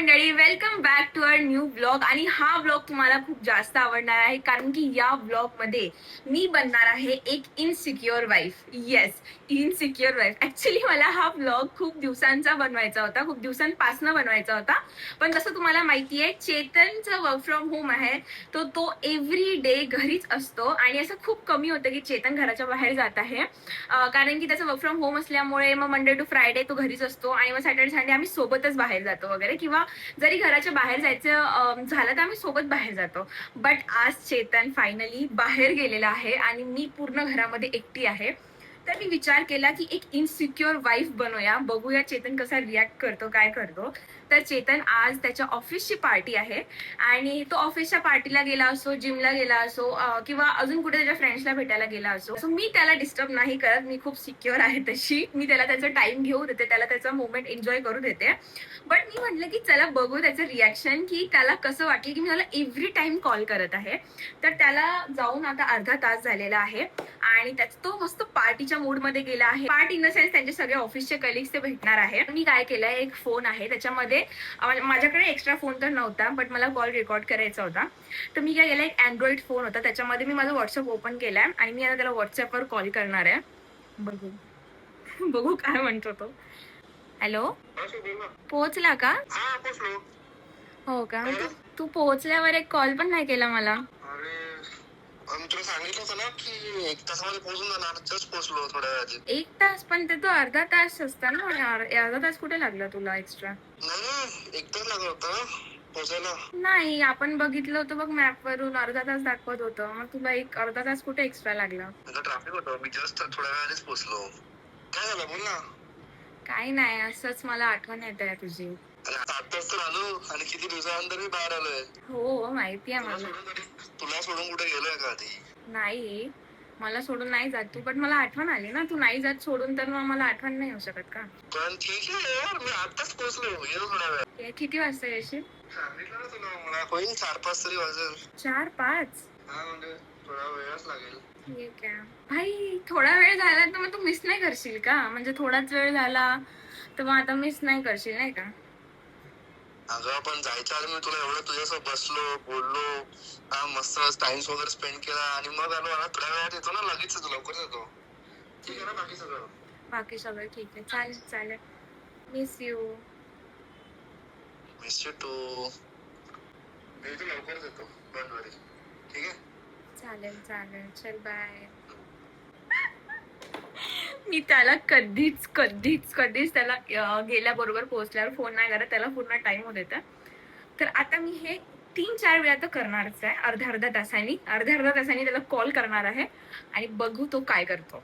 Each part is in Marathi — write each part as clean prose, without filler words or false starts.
मंडळी, welcome back to our new blog. आणि हा ब्लॉग तुम्हाला खूप जास्त आवडणार आहे, कारण की या ब्लॉग मध्ये मी बनणार आहे एक insecure wife. Yes, insecure wife. Actually मला हा ब्लॉग खूप दिवसांचा बनवायचा होता, खूप दिवसांपासून बनवायचा होता. पण जसं तुम्हाला माहिती आहे, चेतनचं वर्क फ्रॉम होम आहे, तो एव्हरी डे घरीच असतो. आणि असं खूप कमी होतं की चेतन घराच्या बाहेर जात आहे, कारण की त्याचं वर्क फ्रॉम होम असल्यामुळे मग मंडे टू फ्रायडे तो घरीच असतो. आणि मग सॅटर्डे संडे आम्ही सोबतच बाहेर जातो वगैरे, किंवा जरी घराच्या बाहेर जायचं झालं तर आम्ही सोबत बाहेर जातो. बट आज चेतन फायनली बाहेर गेलेला आहे आणि मी पूर्ण घरामध्ये एकटी आहे. तर मी विचार केला की एक इनसिक्युअर वाईफ बनवूया, बघूया चेतन कसा रिॲक्ट करतो, काय करतो. तर चेतन आज त्याच्या ऑफिसची पार्टी आहे आणि तो ऑफिसच्या पार्टीला गेला असो, जिमला गेला असो, किंवा अजून कुठे त्याच्या फ्रेंड्सला भेटायला गेला असो. सो मी त्याला डिस्टर्ब नाही करत, मी खूप सिक्युअर आहे तशी. मी त्याला त्याचा टाइम घेऊ देते, त्याला त्याचा मोमेंट एन्जॉय करू देते. बट मी म्हटलं की चला बघू त्याचं रिॲक्शन, की त्याला कसं वाटलं की मी त्याला एव्हरी टाइम कॉल करत आहे. तर त्याला जाऊन आता अर्धा तास झालेला आहे आणि तो मस्त पार्टीच्या मूड मध्ये गेला आहे. पार्टी इन द सेन्स त्यांचे सगळे ऑफिसचे कलिग्स ते भेटणार आहे. मी काय केलंय, एक फोन आहे त्याच्यामध्ये, माझ्याकडे एक्स्ट्रा फोन तर नव्हता, बट मला कॉल रेकॉर्ड करायचा होता. तर मी काय केलं, एक अँड्रॉइड फोन होता, त्याच्यामध्ये मी माझं व्हॉट्सअप ओपन केलाय आणि मी आता त्याला व्हॉट्सअपवर कॉल करणार आहे. बघू बघू काय म्हणतो तो. हॅलो, पोहोचला का? हो का? तू पोहोचल्यावर एक कॉल पण नाही केला मला. मी तुला सांगितलं होतं ना की 1 तासामध्ये पोहोचून जाणार. जस्ट पोहोचलो थोड्या वेळ आधी. 1 तास? पण ते तो अर्धा तास असता ना. अर्धा तास कुठे लागला तुला एक्स्ट्रा? नाही, 1 तास लागला होता पोहोचायला. नाही, आपण बघितलं होतं बघ मॅप वरून, अर्धा तास दाखवत होतं. मग तुला एक अर्धा तास कुठे एक्स्ट्रा लागला? ट्रॅफिक होतं, मी जस्ट थोड्या वेळ आधीच पोहोचलो. काय झालं बोल ना. काही नाही, असंच मला आठवण येत आहे तुझी. 7 तास तर आलो आणि किती दिवसानंतर मी बाहेर आलोय. हो, माहिती आहे मला. तुला सोडून कुठे गेलोय का आधी? नाही, मला सोडून नाही जात तू, बट मला आठवण आली ना. तू नाही जात सोडून, तर मग मला आठवण नाही होऊ शकत का? पण ठीक आहे यार, मी आताच पोहोचलो. येतो थोड्या वेळ. किती वाजता येशील? सांगितलं ना तुला, मला होईल 4-5 तरी वाजेल. 4-5? हा, म्हणजे थोडा वेळच लागेल. ठीक आहे भाई. थोडा वेळ झाला तर मग तू मिस नाही करशील का? म्हणजे थोडाच वेळ झाला तर मग आता मिस नाही करशील, नाही का? अगं पण जायच्या आधी मी तुला एवढं तुझ्यासोबत बसलो, बोललो, मस्त टाइम वगैरे स्पेंड केला आणि मग आलो ना. थोड्या वेळात येतो ना, लगेच येतो, लवकरच येतो. ठीक आहे ना बाकी सगळं? बाकी सगळं ठीक आहे. चालेल चालेल. Miss you. Miss you too. मी इथे लवकरच येतो, डोंट वरी. ठीक आहे. चालेल चालेल, चल बाय. मी त्याला कधीच कधीच कधीच त्याला गेल्याबरोबर पोहोचल्यावर फोन नाही करत. त्याला पूर्ण टाइम होत येतं. तर आता मी हे 3-4 वेळा तर करणारच आहे. अर्ध्या तासांनी त्याला कॉल करणार आहे आणि बघू तो काय करतो.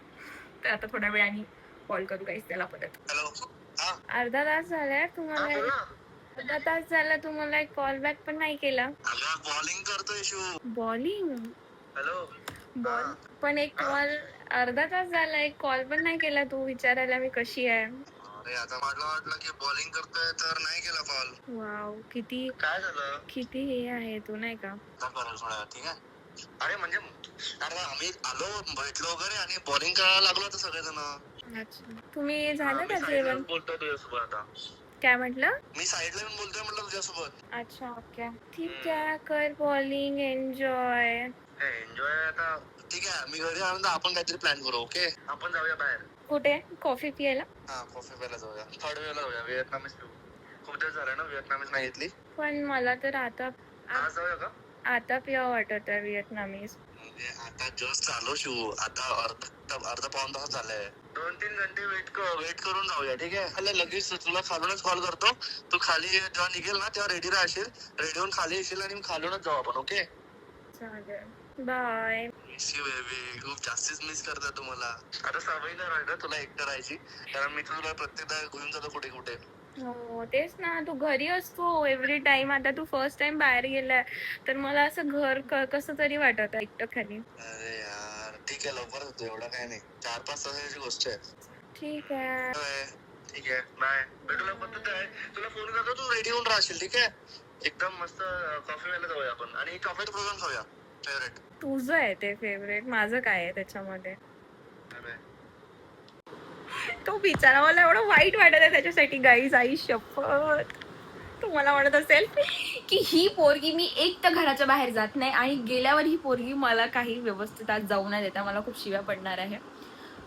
तर आता थोड्या वेळाने कॉल करू गाईस त्याला परत. हॅलो. हा. अर्धा तास झालाय तुम्हाला. बोल ना. अर्धा तास झाला तुम्हाला एक कॉल बॅक पण नाही केला. अगं बॉलिंग करतोय शिव. बॉलिंग? हॅलो. बॉल पण एक कॉल. अर्धा तास झाला एक कॉल पण नाही केला तू विचारायला मी कशी आहे. अरे आता मला वाटलं की बॉलिंग करतोय तर नाही केला कॉल. वाव, किती काय झालं? किती हे आहे तू, नाही का? ठीक आहे. अरे म्हणजे अरे आम्ही आलो, भेटलो वगैरे आणि बॉलिंग करायला लागलो होतं सगळेजण. अच्छा, तुम्ही झालं का जेवण? बोलतोय तुझ्यासोबत आता. काय म्हटलं? मी साईडला येऊन बोलतोय म्हटलं तुझ्यासोबत. अच्छा, ओके. ठीक आहे, कर बॉलिंग, एन्जॉय. एन्जॉय आता. ठीक आहे, मी घरी आलो तर आपण काहीतरी प्लॅन करू. ओके, आपण जाऊया बाहेर. कुठे? कॉफी पियायला? हा, कॉफी प्यायला जाऊया. थर्ड वेला जाऊया, व्हिएतनामीज पिऊ. खूप दिवस झाले ना व्हिएतनामीज नाही घेतली. पण मला तर आता आज जाऊया का? आता पिवा वाटत आहे व्हिएतनामीज. म्हणजे आता जस्ट आलो शिव. आता अर्धा पाऊण तास झालाय. 2-3 घंटे वेट करून जाऊया. ठीक आहे. अरे लगेच तुला खालूनच कॉल करतो. तू खाली जेव्हा निघेल ना तेव्हा रेडी राहशील. रेडी होऊन खाली येशील आणि खालूनच जाऊ आपण. ओके. चालेल, बाय. Miss you baby. खूप जास्तीच मिस करतोय तुम्हाला. आता सवय नाही राहिली तुला एकटं राहायची, कारण मी तुला प्रत्येकदा घेऊन जातो कुठे कुठे. हो तेच ना, तू घरी असतो एव्हरी टाइम. आता तू फर्स्ट टाइम बाहेर गेलाय तर मला असं घर कसं तरी वाटत आहे एकटं खाली. अरे यार ठीक आहे, लवकर होतो, एवढं काय नाही. 4-5 तासाची गोष्ट आहे. ठीक आहे. ठीक आहे, बाय. भेटू लवकर. तुला फोन करतो, तू रेडी होऊन राहशील. ठीक आहे. एकदम मस्त कॉफी प्यायला जाऊया आपण आणि चॉकलेट फ्रोझन खाऊया. फेवरेट. तुझं आहे ते फेवरेट, माझं काय आहे त्याच्यामध्ये? तो बिचारा, मला एवढं वाईट वाटत आहे त्याच्यासाठी गाईज, आई शपथ. तुम्हाला म्हणत असेल की ही पोरगी, मी एक तर घराच्या बाहेर जात नाही आणि गेल्यावर ही पोरगी मला काही व्यवस्थित आज जाऊ नाही देता, मला खूप शिव्या पडणार आहे.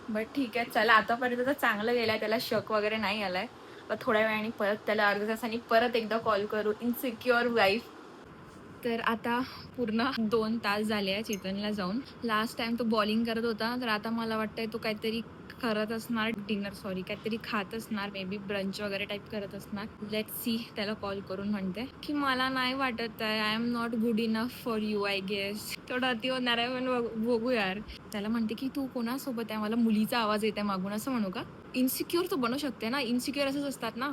बट ठीक आहे, चला आतापर्यंत तर चांगलं गेलंय, त्याला शक वगैरे नाही आलाय. पण थोड्या वेळाने परत त्याला अर्ध्या तासांनी परत एकदा कॉल करू. Insecure wife. तर आता पूर्ण 2 तास झाले आहे चेतनला जाऊन. लास्ट टाइम तो बॉलिंग करत होता, तर आता मला वाटतंय तो काहीतरी करत असणार, काहीतरी खात असणार, मे बी ब्रंच वगैरे टाईप करत असणार. Let see. त्याला कॉल करून म्हणते की मला नाही वाटत आहे, I M not good enough for you I guess. थोडं अति होणार आहे, पण बघू यार. त्याला म्हणते की तू कोणासोबत आहे, मला मुलीचा आवाज येत आहे मागून, असं म्हणू का? इन्सिक्युअर तो बनू शकते ना, इन्सिक्युअर असंच असतात ना,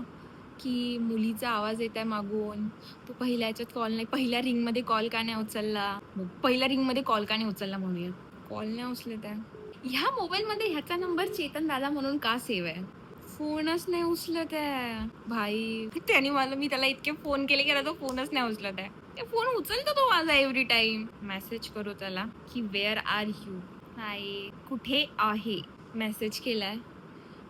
की मुलीचा आवाज येत आहे मागून, तू पहिल्या ह्याच्यात कॉल नाही, पहिल्या रिंगमध्ये कॉल का नाही उचलला, पहिल्या रिंगमध्ये कॉल का नाही उचलला म्हणूया. कॉल नाही उचलत आहे. ह्या मोबाईलमध्ये ह्याचा नंबर चेतन दादा म्हणून का सेव्ह आहे? फोनच नाही उचलत आहे भाई. त्याने मी त्याला इतके फोन केले की तो फोनच नाही उचलत आहे. फोन उचलतो तो माझा एव्हरी टाइम. मेसेज करू त्याला की वेअर आर यू, हाय कुठे आहे, मेसेज केलाय,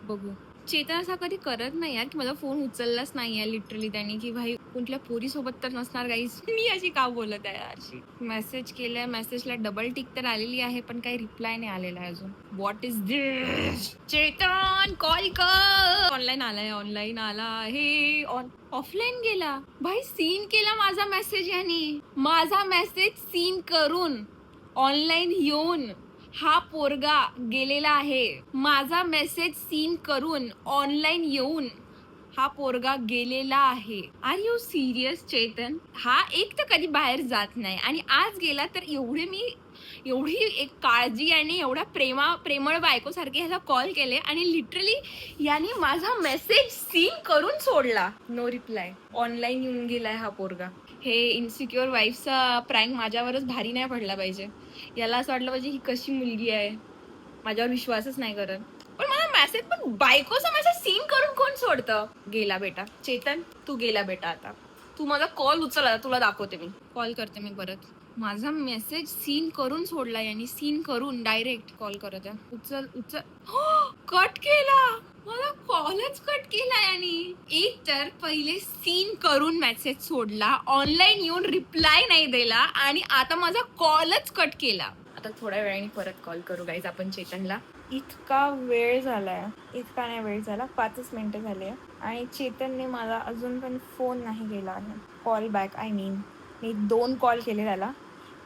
बघू. चेतन असा कधी करत नाही यार की माझा फोन उचललाच नाही आहे लिटरली त्यांनी, की भाई कुठल्या पोरी सोबत तर नसणार गाईस. मी अशी का बोलत आहे अशी. मेसेज केलाय, मेसेजला डबल टिक तर आलेली आहे, पण काही रिप्लाय नाही आलेला आहे अजून. What is this? Chetan call कर. ऑनलाईन आला आहे, ऑफलाईन गेला भाई. सीन केला माझा मेसेज यांनी, माझा मेसेज सीन करून ऑनलाईन येऊन हा पोरगा गेलेला आहे. माझा मेसेज सीन करून ऑनलाईन येऊन हा पोरगा गेलेला आहे. Are you serious Chetan? हा एक तर कधी बाहेर जात नाही आणि आज गेला तर एवढी एक काळजी आणि एवढा प्रेमळ बायकोसारखे ह्याला कॉल केले आणि लिटरली याने माझा मेसेज सीन करून सोडला. नो रिप्लाय, ऑनलाईन येऊन गेलाय हा पोरगा. हे इन्सिक्युअर वाईफचा प्रँक माझ्यावरच भारी नाही पडला पाहिजे. याला असं वाटलं पाहिजे ही कशी मुलगी आहे, माझ्यावर विश्वासच नाही करत. पण मला मेसेज, पण बायकोचा मेसेज सीन करून कोण सोडतं? गेला बेटा चेतन, तू गेला बेटा. आता तू माझा कॉल उचल, तुला दाखवते मी. कॉल करते मी परत. माझा मेसेज सीन करून सोडला यांनी, सीन करून डायरेक्ट कॉल करत आहे. उचल. कट केला मला, कॉलच कट केला यांनी. एक तर पहिले सीन करून मेसेज सोडला, ऑनलाईन येऊन रिप्लाय नाही दिला आणि आता माझा कॉलच कट केला. आता थोड्या वेळाने परत कॉल करू गाईज आपण चेतनला. इतका वेळ झालाय, इतका नाही वेळ झाला, 5 मिनिटं झाले आणि चेतनने मला अजून पण फोन नाही केला आहे. Call back I mean. Me 2 call केले त्याला,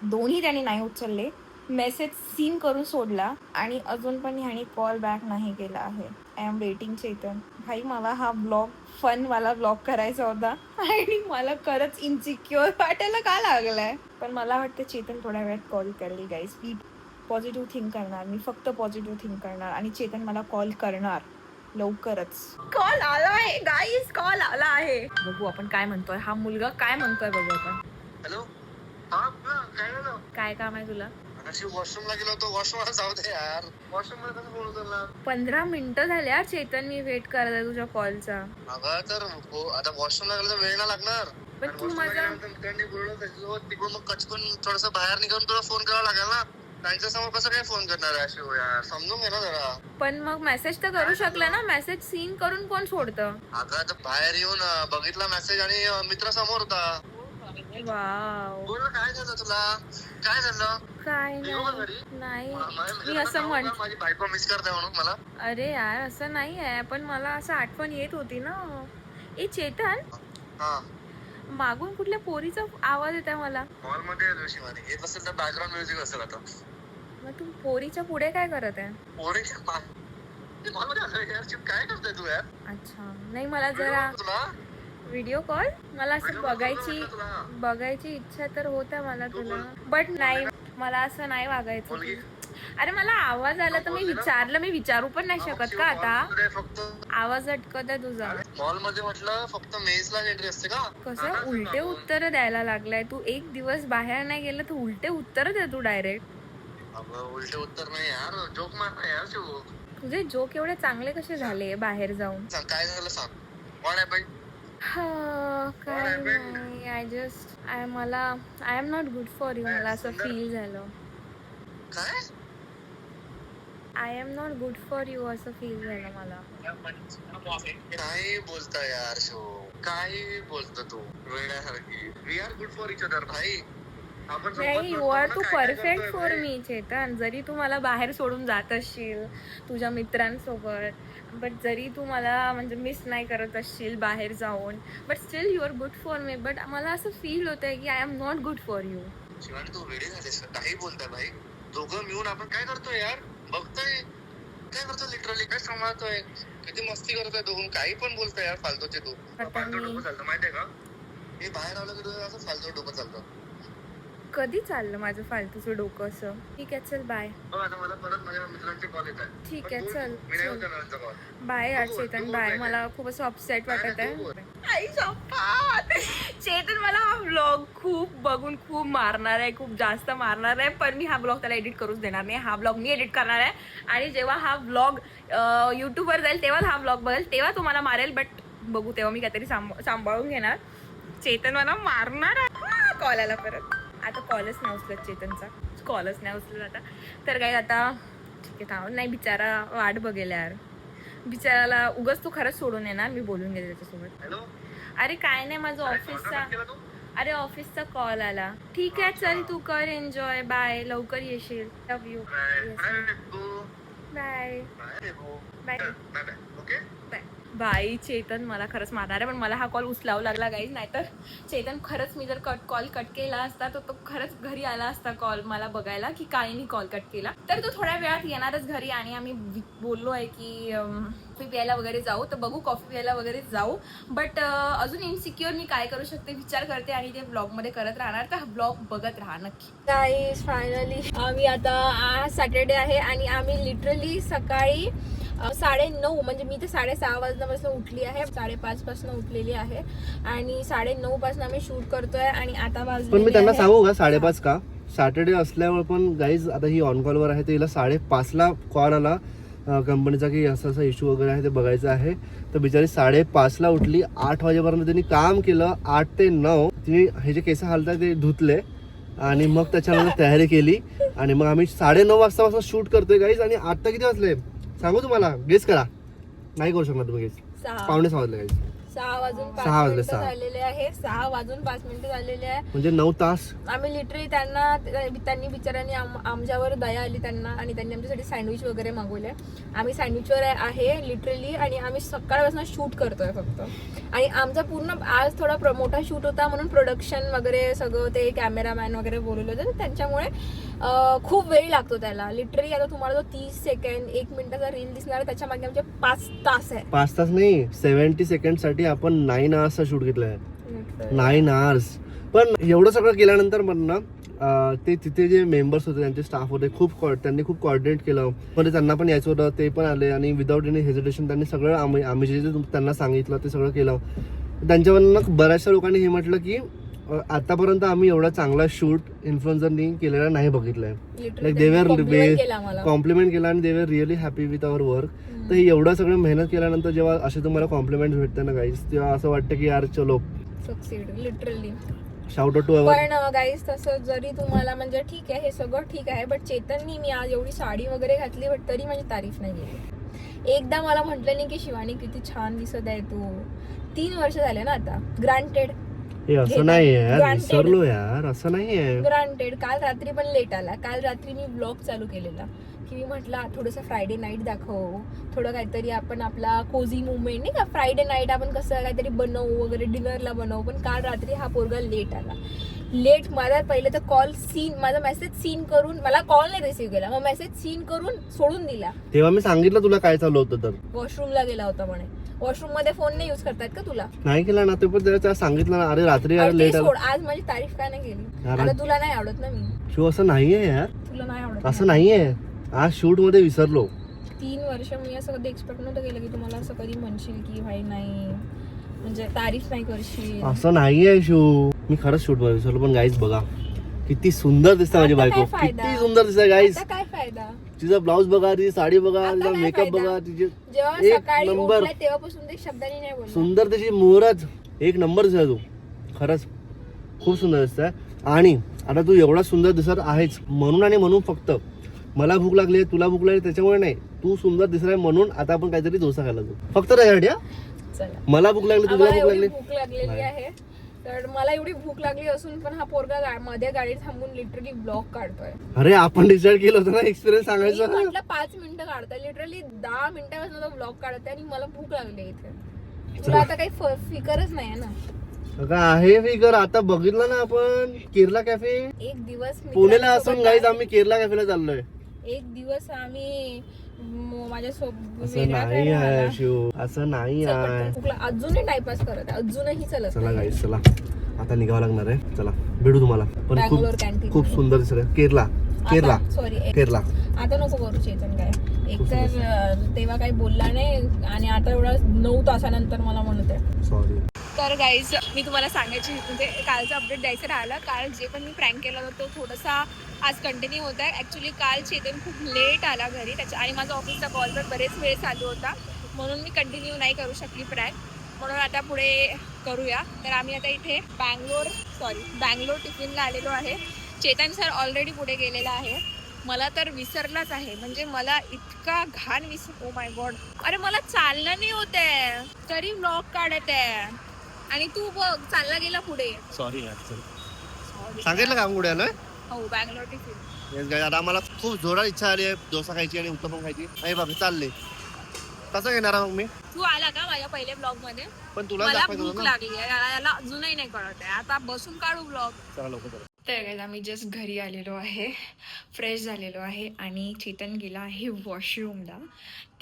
दोन्ही त्याने नाही उचलले. मेसेज सीन करून सोडला आणि अजून पण ह्याने कॉल बॅक नाही केला आहे. I am waiting Chetan. भाई मला हा ब्लॉग फनवाला ब्लॉग करायचा होता आणि मला खरंच इन्सिक्युअर वाटायला का लागलाय. पण मला वाटतं चेतन थोड्या वेळात कॉल करेल गाईज. मी पॉझिटिव्ह थिंक करणार, मी फक्त पॉझिटिव्ह थिंक करणार आणि चेतन मला कॉल करणार लवकरच. कॉल आला आहे गाईज, कॉल आला आहे. बघू आपण काय म्हणतोय, हा मुलगा काय म्हणतोय बघू आपण. हॅलो. हा काय झालं? काय काम आहे तुला? वॉशरूमला गेलो होतो, वॉशरूमला जाऊ दे यार. वॉशरूम मध्ये कसं बोलतो ना. 15 मिनिटं झाले यार चेतन, मी वेट करत आहे तुझ्या कॉलचा. अगं तर आता वॉशरूमला गेलं तर वेळ नाही लागणार. पण तू माझा तिकडून मग कचकून थोडस बाहेर निघून तुला फोन करावा लागेल ना. त्यांच्या समोर कसं काय फोन करणार आहे शिव यार, समजून घे ना जरा. पण मग मेसेज तर करू शकला ना, मेसेज सीन करून कोण सोडतं? अगं आता बाहेर येऊन बघितला मेसेज आणि मित्र समोर होता. वाव. बोल, काय झालं तुला? काय झालं? काय नाही, मी असं माझी बायको मिस करते म्हणून मला. अरे यार असं नाही आहे, पण मला असं आठवण येत होती ना. ए चेतन, मागून कुठल्या पोरीचा आवाज येत आहे मला. मॉल मध्ये येत असेल तर बॅकग्राऊंड म्युझिक असेल आता. मग तू पोरीच्या पुढे काय करत आहे? पोरीच्या मॉल मध्ये काय करते तू यार? अच्छा, नाही मला जरा व्हिडिओ कॉल, मला असं बघायची इच्छा तर होता मला तुला, बट नाही, मला असं नाही वागायचं. अरे मला आवाज आला तर मी विचारू पण नाही शकत का आता? आवाज अटकत आहे तुझा. मॉल मध्ये म्हटलं फक्त मेन्सला एंट्री असते का? कसं उलटे उत्तर द्यायला लागलाय तू? एक दिवस बाहेर नाही गेलं तर उलटे उत्तर दे तू डायरेक्ट. उलटे उत्तर नाही यार, जोक मारता यार शिव. तुझे जोक एवढे चांगले कसे झाले बाहेर जाऊन? काय झालं सांग. काय नाही, I am not good for you. मला असं फील झालं. काय? I am not good for you असं फील झालं मला. काही बोलता यार शो, काही बोलतो तू वेड्यासारखी. We are good for each other भाई. आपण नाही, you are too perfect for me Chetan. जरी तू मला बाहेर सोडून जात असशील तुझ्या मित्रांसोबत, बट जरी तू मला म्हणजे मिस नाही करत असशील बाहेर जाऊन, but still you are good for me. But मला असं फील होत आहे की I am not good for you. Shivani तू वेडी झालीस, काही बोलताय भाई. दोघं मिळून आपण काय करतोय यार, बघतोय काय करतोय, लिटरली काय सांभाळतोय, किती मस्ती करतोय दोघं, काही पण बोलतोय यार फालतूचे. तू फालतू डोकं चालतं माहितीये का, हे बाहेर आलं की तुझं असं फालतू डोकं चालतं. कधी चाललं माझं फालतूचं डोकं असं. ठीक आहे चल बाय. आता मला परत माझ्या मित्रांचे कॉल येत आहे. ठीक आहे चल मी नाही होत त्यांचा कॉल. बाय यार चेतन, बाय. मला खूप असं अपसेट वाटत आहे. आई शपथ, चेतन मला हा व्लॉग खूप बघून खूप मारणार आहे, खूप जास्त मारणार आहे. पण मी हा व्लॉग त्याला एडिट करूच देणार नाही. हा व्लॉग मी एडिट करणार आहे आणि जेव्हा हा व्लॉग यूट्यूबवर जाईल तेव्हा हा व्लॉग बघेल, तेव्हा तुम्हाला मारेल. बट बघू तेव्हा मी काहीतरी सांभाळून घेणार. चेतन मला मारणार आहे. कॉल आला परत. आता कॉलच नाही उचलत चेतनचा, कॉलच नाही उचलत आता. तर काय आता ठीक आहे थांब. नाही बिचारा वाट बघेल यार, बिचाराला उगाच तू खरंच सोडून येणार. मी बोलून घेते त्याच्यासोबत. हॅलो, अरे काय नाही, माझं ऑफिसचा, अरे ऑफिसचा कॉल आला. ठीक आहे चल तू कर एन्जॉय. बाय, लवकर येशील. Love you. Bye bye okay. Bye Chetan मला खरंच मारणार आहे. पण मला हा कॉल उचलावा लागला गाईज, नाहीतर चेतन खरंच, मी जर कॉल कट केला असता तर तो खरंच घरी आला असता कॉल मला बघायला की काहींनी कॉल कट केला. तर तो थोड्या वेळात येणारच घरी आणि आम्ही बोललो आहे की कॉफी प्यायला वगैरे जाऊ. तर बघू कॉफी प्यायला वगैरे जाऊ. बट अजून इनसिक्युअर मी काय करू शकते विचार करते आणि ते ब्लॉगमध्ये करत राहणार. तर हा ब्लॉग बघत राहा नक्की. गाईज फायनली आम्ही आता, आज सॅटर्डे आहे आणि आम्ही लिटरली सकाळी 9:30 म्हणजे मी तर 6:30 वाजल्यापासून उठली आहे. 5:30 पासून उठलेली आहे आणि 9:30 पासून आम्ही शूट करतोय आणि आता वाजले. पण मी त्यांना सांगू का 5:30 का, सॅटर्डे असल्यावर पण गाईज आता ही ऑन कॉलवर आहे, तर हिला 5:30ला कॉल आला कंपनीचा की असं असं इश्यू वगैरे आहे ते बघायचं आहे. तर बिचारी 5:30ला उठली. 8 वाजेपर्यंत त्यांनी काम केलं. 8 ते 9 तिने हे जे केस हालतात ते धुतले आणि मग त्याच्यानंतर तयारी केली आणि मग आम्ही 9:30 वाजतापासून शूट करतोय गाईज. आणि आता किती वाजले सांगू तुम्हाला, गेस करा. नाही करू शकणार तुम्ही गेस. 5:45 वाजले गाईज. 6 वाजून 5 6 वाजले, मिनिटं 6 झालेले आहे. 6 वाजून 5 मिनिटं झालेले आहे. म्हणजे 9 तास. आम्ही लिटरली त्यांनी बिचारांनी आमच्यावर दया आली त्यांना आणि त्यांनी आमच्यासाठी सँडविच वगैरे मागवले. आम्ही सँडविचवर आहे लिटरली आणि आम्ही सकाळपासून शूट करतोय फक्त. आणि आमचा पूर्ण आज थोडा मोठा शूट होता म्हणून प्रोडक्शन वगैरे सगळं ते कॅमेरामॅन वगैरे बोलवले होते. त्यांच्यामुळे खूप वेळ लागतो त्याला. लिटरली आता तुम्हाला जो 30 सेकंड 1 मिनिटाचा रील दिसणार आहे त्याच्या मागे आमचे 5 तास आहे. 5 तास नाही, 70 सेकंड साठी आपण 9 आवर्सचा शूट घेतलाय. 9 आवर्स. पण एवढं सगळं केल्यानंतर पण ना ते तिथे जे मेंबर्स होते त्यांचे स्टाफ होते त्यांनी खूप कोऑर्डिनेट केलं. म्हणजे त्यांना पण यायचं होतं, ते पण आले आणि विदाऊट एनी हेजिटेशन त्यांनी सगळं आम्ही जे त्यांना सांगितलं ते सगळं केलं. त्यांच्यावरनं बऱ्याचशा लोकांनी हे म्हटलं की आतापर्यंत आम्ही एवढा चांगला शूट इन्फ्लुएन्सरनी केलेला नाही बघितलाय. लाईक कॉम्प्लिमेंट केला आणि they were really happy with our work. तर ही एवढं सगळं मेहनत केल्यानंतर जेव्हा असे तुम्हाला कॉम्प्लिमेंट भेटते ना गाईज, तेव्हा असं वाटतं की यार चलो succeed literally. Shout out to our. पण गाईज तसं जरी तुम्हाला म्हणजे ठीक आहे, हे सगळं ठीक आहे, बट चेतननी मी आज एवढी साडी वगैरे घातली बट तरी माझी तारीफ नाही केली. एकदा मला म्हटलं नाही की शिवानी किती छान दिसत आहे तू. 3 वर्ष झाले ना आता. ग्रांटेड हे असं नाही यार, विसरलो यार, असं नाही आहे. ग्रांटेड. काल रात्री पण लेट आला. काल रात्री मी ब्लॉग चालू केलेला की मी म्हटलं थोडंसं फ्रायडे नाईट दाखव, थोडं काहीतरी आपण आपला कोझी मुवमेंट नाही का, फ्रायडे नाईट आपण कसं काहीतरी बनवू वगैरे, डिनरला बनवू. पण काल रात्री हा पोरगा लेट आला. लेट माझा पहिले तर कॉल सीन, माझा मेसेज सीन करून, मला कॉल नाही रिसीव्ह केला, मग मेसेज सीन करून सोडून दिला. तेव्हा मी सांगितलं तुला काय चालू होतं तर. वॉशरूमला गेला होता म्हणे. वॉशरूम मध्ये फोन नाही युज करतायत का तुला? नाही केला ना ते, पण त्याला सांगितलं ना, अरे रात्री लेट आला. आज माझी तारीफ काय नाही केली? आता तुला नाही आवडत ना मी. शो असं नाहीये यार, तुला नाही आवडत असं नाहीये. आज शूट मध्ये विसरलो. 3 वर्ष मी असं कधी एक्सपेक्ट नव्हतं केलं की तुम्हाला असं कधी म्हणशील की भाई नाही म्हणजे तारीफ नाही करशील. असं नाहीये शो, मी खरंच शूट मध्ये विसरलो. पण गाईज बघा किती सुंदर दिसते माझी बायको, किती सुंदर दिसते गाईज. काय फायदा? तिचा ब्लाऊज बघा, तिची साडी बघा, तिचा मेकअप बघा, तिचे एक नंबर. तेव्हापासून ते शब्दांनी नाही बोलला. सुंदर त्याची मोहरच एक नंबर दिसत तू, खरंच खूप सुंदर दिसत. आणि आता तू एवढा सुंदर दिसत आहेच म्हणून आणि म्हणून फक्त मला भूक लागली तुला भूक लागली त्याच्यामुळे नाही, तू सुंदर दिसलाय म्हणून आता आपण काहीतरी डोसा खायला जाऊ फक्त त्याच्यासाठी. चला. मला भूक लागली तुला भूक लागली. भूक लागलेली आहे तर मला एवढी भूक लागली असून पण हा पोरगा मध्ये गाडी थांबून लिटरली ब्लॉग काढतोय. अरे आपण डिसाईड केलं होतं ना एक्सपिरियन्स मी सांगायचं. म्हटलं 5 मिनिटं काढताय, लिटरली 10 मिनिटापासून तो ब्लॉग काढताय आणि मला भूक लागली इथे. तुला आता काही फिकरच नाही ना. आहे फिगर आता बघितलं ना आपण केरला कॅफे. एक दिवस पुण्याला असून गाईज आम्ही केरला कॅफेला चाललोय. एक दिवस आम्ही माझ्या असं नाही आहे शिव, असं नाही आहे. अजूनही टाइमपास करत आहे, अजूनही चलत. चला गाईज चला आता निघावं लागणार आहे. चला भेटू तुम्हाला. पण बँगलोर कॅन्टीन खूप सुंदर दिसत केरला केरला सॉरी केरला. आता नको करू चेतन काय, एकतर तेव्हा काही बोलला नाही आणि आता एवढा 9 तासानंतर मला म्हणत आहे सॉरी. तर गाईज मी तुम्हाला सांगायची म्हणजे कालचं अपडेट द्यायचं राहिलं. काल जे पण मी प्रँक केला होता तो थोडासा आज कंटिन्यू होत आहे. ॲक्च्युली काल चेतन खूप लेट आला घरी त्याच्या आणि माझा ऑफिसचा कॉल तर बरेच वेळ चालू होता म्हणून मी कंटिन्यू नाही करू शकली प्रँक. म्हणून आता पुढे करूया. तर आम्ही आता इथे बँगलोर टिफिनला आलेलो आहे. चेतन सर ऑलरेडी पुढे गेलेला आहे. मला तर विसरलाच आहे, म्हणजे मला इतका घाण ओ माय गॉड. अरे मला चाललं नाही होत आहे तरी व्लॉग काढत आहे आणि तू बघ चालला गेला पुढे. सॉरी सांगितलं का कुठे आलोय. हो बँगलोर टिफिन. येस गाईज आता आम्हाला खूप जोरात इच्छा आली आहे डोसा खायची आणि उत्तपम खायची. नाही बाबा चालले कसं घेणार मग मी. तू आला का माझ्या पहिल्या ब्लॉग मध्ये. पण तुला मला दाखवायचं भूक होतं ना. लागली आहे, याला अजूनही नाही कळत आहे. आता बसून काढू ब्लॉग. चला लवकर चला. तर guys, आम्ही जस्ट घरी आलेलो आहे, फ्रेश झालेलो आहे आणि चेतन गेला आहे वॉशरूमला.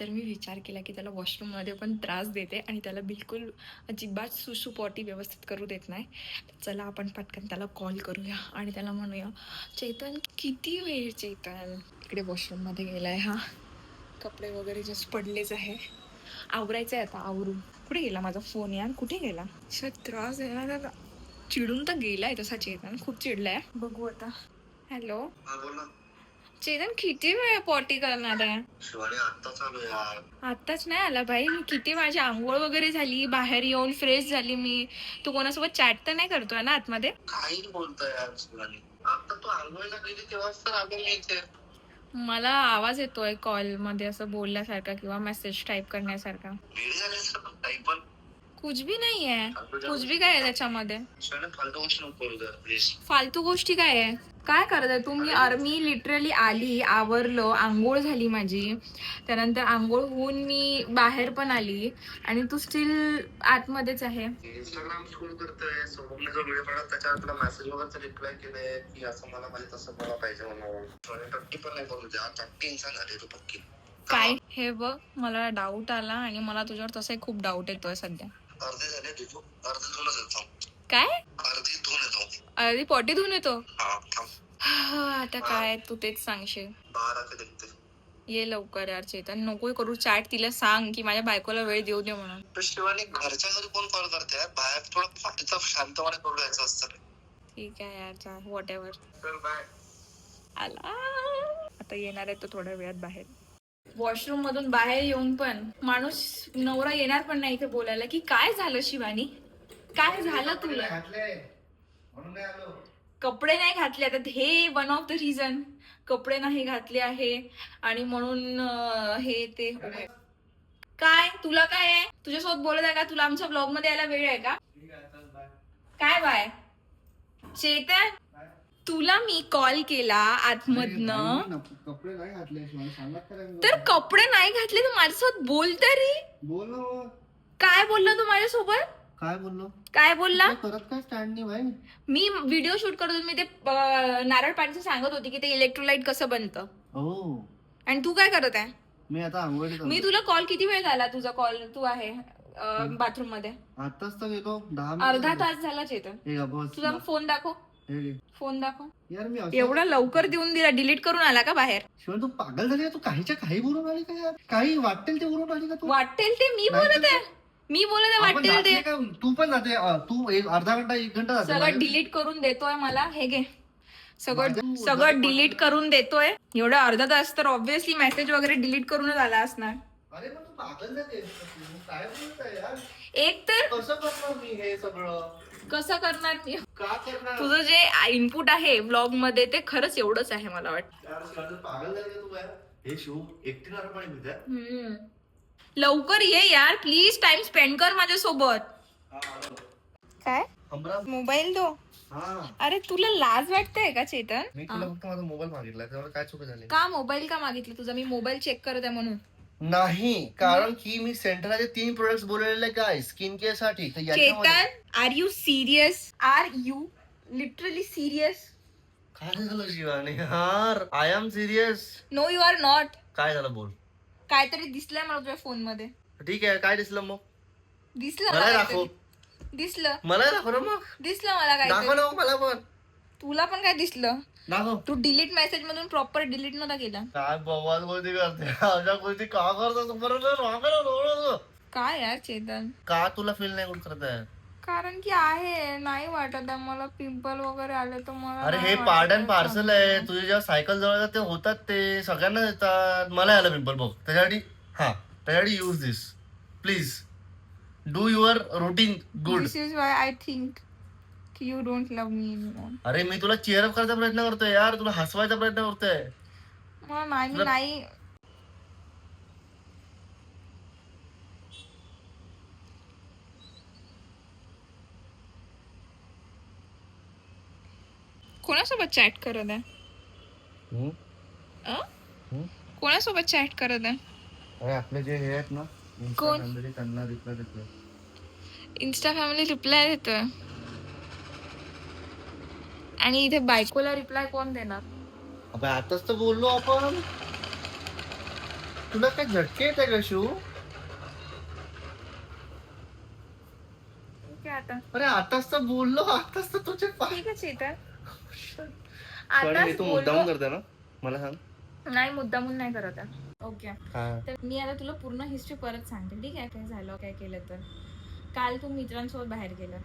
तर मी विचार केला की त्याला वॉशरूममध्ये पण त्रास देते आणि त्याला बिलकुल अजिबात सुसू पॉटी व्यवस्थित करू देत नाही. चला आपण पटकन त्याला कॉल करूया आणि त्याला म्हणूया चेतन किती वेळ. चेतन इकडे वॉशरूममध्ये गेला आहे. हा कपडे वगैरे जस्ट पडलेच आहे, आवरायचं आहे आता. आवरून कुठे गेला माझा फोन यार, कुठे गेला. त्रास आहे ना त्याला. चिडून तर गेलाय तसा चेतन, खूप चिडलाय. बघू आता. हॅलो चेतन किती वेळ पॉटी करणार आहे. आत्ताच नाही आला भाई. मी किती माझी आंघोळ वगैरे झाली, बाहेर येऊन फ्रेश झाली मी. तू कोणासोबत चॅट तर नाही करतोय ना आतमध्ये. काही बोलतोय यार शिवानी. आता तू आंघोळीला गेली तेव्हाच तर आलो मी इथे. मला आवाज येतोय कॉल मध्ये असं बोलल्यासारखा किंवा मेसेज टाईप करण्यासारखा. वेळ झाली तर काही पण कुछ भी नाही आहे. कुछ भी काय आहे त्याच्यामध्ये. शिवानी फालतू गोष्टी नको करू दे प्लीज. फालतू गोष्टी काय आहे. काय करत आहे तुम्ही. मी लिटरली आली, आवरलो, आंघोळ झाली माझी. त्यानंतर आंघोळ होऊन मी बाहेर पण आली आणि तू स्टील आतमध्येच आहे. इंस्टाग्राम स्क्रोल करतोय, सोबतने जो व्हिडिओ काढला त्याच्यावर तुला मेसेज वगैरे रिप्लाय केले की असं मला पाहिजे तसं मला पाहिजे म्हणून. टक्की पण नाही करू द्या. टक्की इंसान झाले तू पक्की. काय हे बघ, मला डाऊट आला आणि मला तुझ्यावर तसंही खूप डाऊट येतोय सध्या. अर्धे झाले तुझं. अर्धे धुवूनच येतो. काय अर्धी धुवून येतो. अर्धी पॉटी धुवून येतो. हा थांब. आता काय तू तेच सांगशील. 12 ते देखते. ये लवकर यार चेतन. नको करू चॅट. तिला सांग की माझ्या बायकोला वेळ देऊ दे म्हणून. तर शिवानी घरच्या घरी कोण कॉल करते. बाहेर थोडं फाटीचं शांतपणे करू द्यायचं असतं. ठीक आहे यार, चा व्हॉट एव्हर. चल बाय. आला आता येणार आहे तो थोड्या वेळात बाहेर. वॉशरूम मधून बाहेर येऊन पण माणूस नवरा येणार पण नाही इथे बोलायला की काय झालं शिवानी, काय झालं तुला. कपडे नाही घातले. आता हे वन ऑफ द रिझन. कपडे नाही घातले आहे आणि म्हणून हे ते. काय तुला काय आहे. तुझ्यासोबत बोलत आहे का. तुला आमच्या ब्लॉग मध्ये यायला वेळ आहे का. काय बाय चेतन, तुला मी कॉल केला आतमधनं कपडे नाही घातले तर कपडे नाही घातले तर माझ्यासोबत बोल तरी. बोल ना. काय बोलला तू माझ्यासोबत. काय बोललो. काय बोलला. करत काय स्टँड नाही भाई. मी व्हिडिओ शूट करत होते. मी ते नारळ पाण्याचं सांगत होती की ते इलेक्ट्रोलाइट कसं बनतं. हो. आणि तू काय करत आहे. मी आता आंघोळ. मी तुला कॉल किती वेळ झाला. तुझा कॉल तू आहे बाथरूम मध्ये. आताच तर गेलो 10 अर्धा तास झाला चेतन. तुझा फोन दाखव. फोन दाखव. यार मी एवढा लवकर देऊन दिला. डिलीट करून आला का बाहेर. शिवाय तू पागल झाली. तू काहीच्या काही बोलून आली का यार. काही वाटेल ते बोलून आली का तू. वाटेल ते मी बोलत आहे. मी बोलत आहे वाटेल ते. तू पण जाते. तू एक अर्धा घंटा 1 घंटा जाते. सगळं डिलीट करून देतोय मला. हे घे सगळं डिलीट करून देतोय. एवढा अर्धा तास तर ऑब्व्हियसली मेसेज वगैरे डिलीट करूनच आला असणार. अरे पण तू पागल झाली. काय बोलत आहे यार. एक तर कसं करणार मी हे सगळं. कसं करणार मी? का करणार? तुझं जे इनपुट आहे ब्लॉग मध्ये ते खरंच एवढंच आहे मला वाटतं. यार, शिवानी, पागल झाली का तू काय? हे शिव एकटी पाणी पिते. लवकर ये यार प्लीज, टाइम स्पेंड कर माझ्यासोबत. काय मोबाईल दो? अरे तुला लाज वाटतेय का चेतन? मी तुला फक्त माझा मोबाईल मागितला, त्यामुळे काय चुकी झाली? का मोबाईल का मागितलं तुझा? मी मोबाईल चेक करत आहे म्हणून. नाही, कारण की मी सेंटरचे 3 प्रोडक्ट्स बोललेले काय स्किन केअर साठी, तर याच्यामध्ये Chetan, are you serious? Are you literally serious? काय झालं शिवानी? यार, I am serious. No you are not. काय झालं बोल. काहीतरी दिसलंय मला तुझ्या फोन मध्ये. ठीक आहे, काय दिसलं मग? दिसलं मला मला दाखव. काहीतरी. दिसलं मला दाखव ना मग. दिसलं मला दाखव काहीतरी. ना मग मला पण. तुला पण काय दिसलं? दाखव. तू डिलीट मेसेज मधून प्रॉपर डिलीट नव्हता केला. काय बवाल गोष्टी करते, अशा गोष्टी का करतो बरोबर? काय यार चेतन? का तुला फील नाही गुड करत आहे? कारण की आहे, नाही वाटत आहे मला. पिंपल वगैरे आले तर मला अरे नाही हे वाटत पार्ट अँड आहे पार्सल आहे. तुझे जेव्हा सायकल जवळ येतात ते होतात, ते सगळ्यांना येतात. मला आलं पिंपल बघ, त्याच्यासाठी use this please. Do your routine good. This is why I think की you don't love me anymore. अरे मी तुला चेअरअप करायचा प्रयत्न करतोय यार, तुला हसवायचा प्रयत्न करतोय. मला नाही, मी नाही. कोणासोबत चॅट करत आहे? कोणासोबत चॅट करत आहे? अरे आपले जे हे आहेत ना कोण? Instagram त्यांना रिप्लाय देतोय. इन्स्टा फॅमिली रिप्लाय देतोय आणि इथे बायकोला रिप्लाय कोण देणार? अबे आताच तर बोललो आपण. तुला काय झटके येत आहे का शिव? ठीक आहे आता. अरे आताच तर बोललो, आताच तर तुझे ठीक आहे चेतन. मी तू मुद्दाम करते ना, मला सांग. नाही, मुद्दामून नाही करत आहे. ओके, काय? तर मी आता तुला पूर्ण हिस्ट्री परत सांगते, ठीक आहे? काय झालं, काय केलं तर. काल तू मित्रांसोबत बाहेर गेला,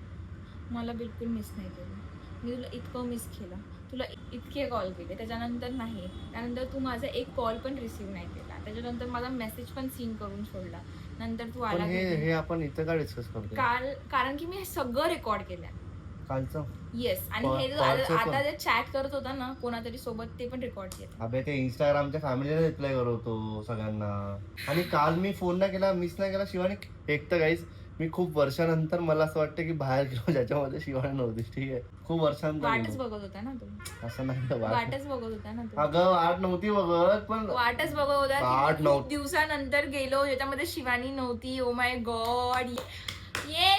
मला बिलकुल मिस नाही केलं. मी तुला इतकं मिस केलं, तुला इतके कॉल केले, त्याच्यानंतर नाही. त्यानंतर तू माझा एक कॉल पण रिसीव्ह नाही केला. त्याच्यानंतर माझा मेसेज पण सीन करून सोडला. नंतर तू पण आला हे आपण इथं का डिस्कस करतो? काल, कारण की मी हे सगळं रेकॉर्ड केलं. कालचं? येस. आणि हे जो आता जे चॅट करत होता ना कोणातरी सोबत, ते पण रेकॉर्ड केलं. अबे ते इंस्टाग्रामच्या फॅमिलीला रिप्लाय करतो सगळ्यांना. आणि काल मी फोन नाही केला, मिस नाही केला शिवानी. एक तर गाईस, मी खूप वर्षानंतर मला असं वाटतं की बाहेर गेलो ज्याच्यामध्ये शिवानी नव्हती. ठीक आहे, खूप वर्षानंतर वाटच गेलो. बघत होता ना तू. असं नाही वाटच बघत होता ना तू. अगं वाट नव्हती बघत, पण वाटच बघत होता की वाट मी नव्हती. खूप दिवसानंतर गेलो ज्याच्यामध्ये शिवानी नव्हती. ओ माय गॉड, ये.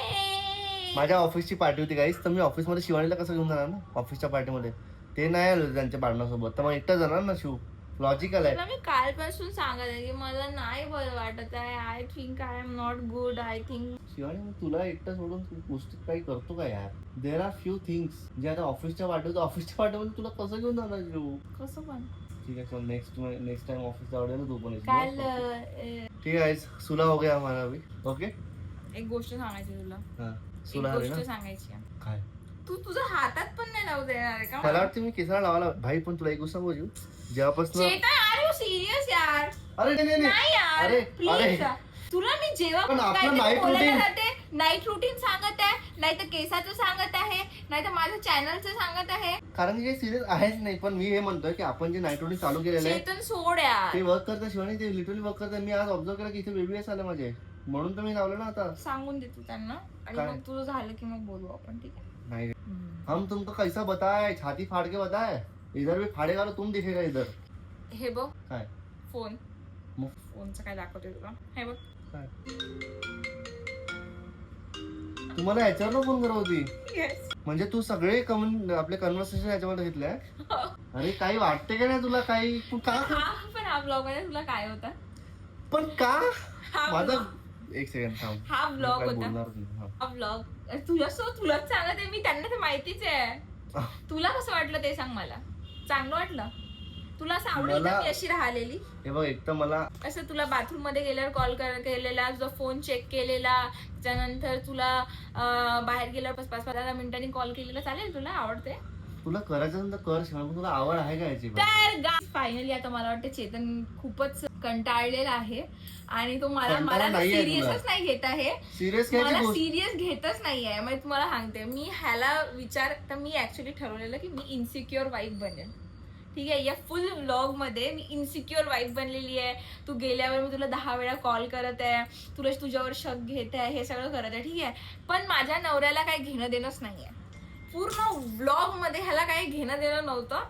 माझ्या ऑफिसची पार्टी होती गाईस, तर मी ऑफिसमध्ये शिवानीला कसं घेऊन जाणार ना ऑफिसच्या पार्टीमध्ये? ते नाही आलो त्यांच्या पार्टनरसोबत, तर मग एकटा जाणार ना शिव. लॉजिकल आहे. तुला मी कालपासून सांगत आहे की मला नाही बरं वाटत आहे. I think I am not good. I think Shivani, मग तुला एकटं सोडून तू गोष्टी काही करतो का यार? देर आर फ्यू थिंग्स जे आता ऑफिसच्या पार्टीमध्ये तुला कसं घेऊन जाणार शिव? कसं पण. ठीक है, चल नेक्स्ट टाइम ऑफिस आवडेल ना तू पण येशील. काल ठीक आहे, सुला हो गया हमारा अभी. ओके, एक गोष्ट सांगायची तुला. हां एक सुला आली गोष्ट ना. सांगायची आहे. काय? तू तुझा हातात पण नाही लावू देणार आहे का मला वाटतं मी केसाला लावायला भाई. पण तुला एक गोष्ट सांगू जीव, जेव्हापासून चेतन, आर यू सिरियस यार? अरे नाही नाही यार, अरे प्लीज. तुला मी जेव्हा पण आपलं काहीतरी night बोलायला routine- जाते, नाईट रुटीन सांगत आहे, नाही तर केसाचं सांगत आहे, नाही तर माझ्या चॅनलचं सांगत आहे. कारण की सिरियस आहेच नाही. पण मी हे म्हणतोय की आपण जे नाईट रुटीन चालू केलेलं आहे चेतन सोड यार. ते वर्क करतं शिवानी, ते लिटरली वर्क करतं. मी आज ऑब्झर्व केलं की इथे बेबी आले माझे, म्हणून तर मी लावलं ना आता. सांगून दे तू त्यांना, आणि काय? मग तुझं झालं की मग बोलू आपण, ठीक आहे? नाही, हम तुमको कैसा बताए, छाती फाड़ के बताए. इधर भी फाड़ेगा तो तुम दिखेगा इधर. हे बघ काय फोन, मग? फोनचं काय दाखवते तुला, हे बघ. काय तुम्हाला याच्यावर फोन करत होती? येस. म्हणजे तू सगळे आपले कन्व्हर्सेशन याच्यामध्ये घेतले? अरे काही वाटते का नाही तुला काही? तू का? पण हा ब्लॉग मध्ये तुला काय होता? पण का? हा माझा एक सेकंड थांब. हा ब्लॉग काय होता. बोलणार नाही. हा. हा ब्लॉग तुलाच सांगत आहे मी, त्यांना ते माहितीच आहे. तुला कसं वाटलं ते सांग मला. चांगलं वाटलं तुला? असं आवडेल मला- का मी अशी राहिलेली? हे बघ, एक तर मला असं तुला बाथरूम मध्ये गेल्यावर कॉल केलेला, तुझा फोन चेक केलेला, त्यानंतर तुला बाहेर गेल्यावर 5-10 मिनिटांनी कॉल केलेला, चालेल? तुला आवडते? तुला करायचं तर कर शिवाय, पण तुला आवड आहे का याची? तर फायनली आता मला वाटतं चेतन खूपच कंटाळलेला आहे आणि तो मला कंटाळा नाहीये सिरियसच नाही घेत आहे. सिरियस मला घ्यायची गोष्ट. सिरियस घेतच नाहीये. मग तुम्हाला सांगते मी ह्याला तर मी ऍक्च्युली ठरवलेलं की मी इन्सिक्युअर वाईफ बनेल. ठीक आहे, या फुल व्लॉग मध्ये मी इन्सिक्युअर वाईफ बनलेली आहे. तू गेल्यावर मी तुला 10 वेळा कॉल करत आहे, तुला तुझ्यावर शक घेते आहे, हे सगळं करत आहे. ठीक आहे, पण माझ्या नवऱ्याला काही घेणं देणंच नाहीये. पूर्ण व्लॉग मध्ये ह्याला काही घेणं देणं नव्हतं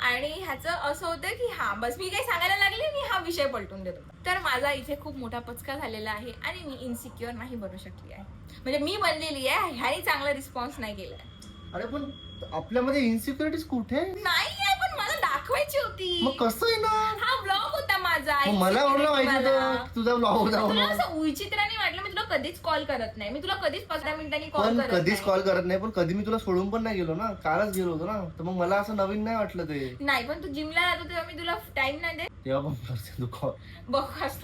आणि ह्याचं असं होतं की हा बस मी काही सांगायला लागले आणि हा विषय पलटून देतो. तर माझा इथे खूप मोठा पचका झालेला आहे आणि मी इन्सिक्युअर नाही बनू शकली आहे. म्हणजे मी बनलेली आहे, ह्याने चांगला रिस्पॉन्स नाही केलाय. अरे पण आपल्यामध्ये इन्सिक्युरिटीज कुठे? नाही आहे, पण मला दाखवायची होती. मग कसं आहे ना, हा ब्लॉग होता माझा. मग मला एवढं माहिती होतं की तुझा ब्लॉग होता तुला म्हणून. असं विचित्राने वाटलं मी तुला कधीच कॉल करत नाही. मी तुला कधीच 15 मिनिटांनी कॉल पण करत कधीच नाही. कॉल करत नाही, पण कधी मी तुला सोडून पण नाही गेलो ना, कालच गेलो होतो ना, तर मग मला असं नवीन नाही वाटलं ते. नाही, पण तू जिमला जातो तेव्हा मी तुला टाइम नाही देत. तेव्हा पण करते तू कॉल. बघास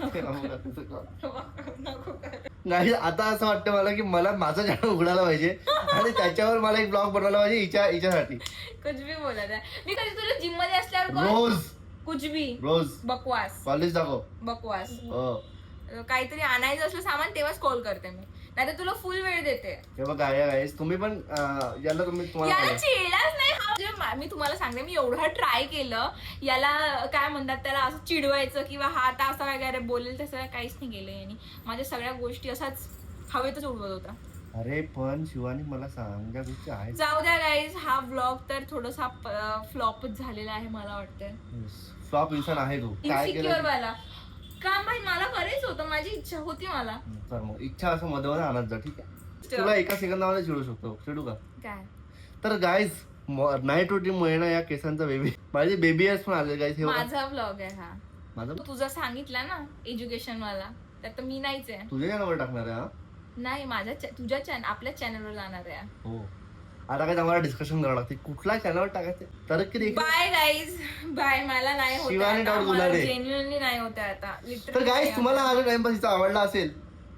नाही, आता असं वाटतं मला की मला माझं चॅनल उघडायला पाहिजे आणि त्याच्यावर मला एक ब्लॉग बनवायला पाहिजे हिच्यासाठी. कुछ भी बोलत आहे. मी कधी तुला जिम मध्ये असल्यावर call- रोज कुछ भी रोज बकवास कॉलेज दाखव. बकवास. हो. काहीतरी आणायचं असलं सामान तेव्हाच कॉल करते मी, नाही तर तुला फुल वेळ देते. हे बघा गाईस, तुम्ही पण याला तुम्हाला याला चिडलाच नाही. हा म्हणजे मी तुम्हाला सांगते, मी एवढं ट्राय केलं याला काय म्हणतात त्याला असं चिडवायचं किंवा हा आता असं वगैरे बोलेल तसं काहीच नाही केलं यांनी. माझ्या सगळ्या गोष्टी असाच हवेतच उडवत होता. अरे पण शिवानी मला सांग, ज्या गोष्टी आहेत. जाऊ द्या गाईज, हा व्लॉग तर थोडासा फ्लॉपच झालेला आहे मला वाटतंय. फ्लॉप इन्सान आहे तू. काय इन्सिक्युअर केलं वाला काम भाई मला करायचं होतं, माझी इच्छा होती मला. तर मग इच्छा असं मध्ये मध्ये आणत जा. ठीक आहे, तुला एका सेकंदामध्ये चिडू शकतो. चिडू का? काय तर गाईज, नाईट रुटीन मुळे ना या केसांचा बेबी, माझे बेबी हेअर्स पण आले गाईज. हे बघा. माझा व्लॉग आहे हा. माझं तू तुझा सांगितला ना एज्युकेशन वाला, तर मी नाहीच आहे. तुझ्या चॅनलवर टाकणार आहे. हा नाही, माझ्या तुझ्या आपल्या चॅनलवर जाणार आहे. हो. आता काय आम्हाला डिस्कशन करावं लागते कुठल्या चॅनलवर टाकायचं. तर किती बाय गाईज, बाय. मला नाही शिवानी होत डाऊट गुलाडे. जेन्युअनली नाही होत आता. तर Literally गाईज, नाही तुम्हाला होत. हा टाइमपास हिचा आवडला असेल,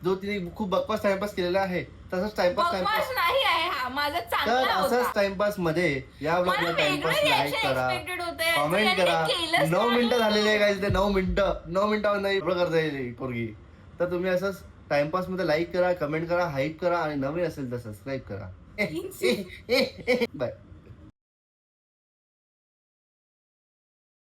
जो तिने खूप बकवास टाइमपास केलेला आहे, तसंच टाइमपास बकवास नाही आहे हा, माझा तर चांगला असंच होता. टाइमपास मध्ये या ब्लॉगला मला टाइमपास वेगळं लाईक reaction करा, expected होतं. कमेंट याने करा. केलंच 9 नाही. मिनिटं झालेले आहे गाईज, ते 9 मिनिटावर नाही करता येईल पोरगी. तर तुम्ही असंच टाइमपास मध्ये लाईक करा, कमेंट करा, हाईप करा आणि नवीन असेल तर सबस्क्राईब करा. बाय.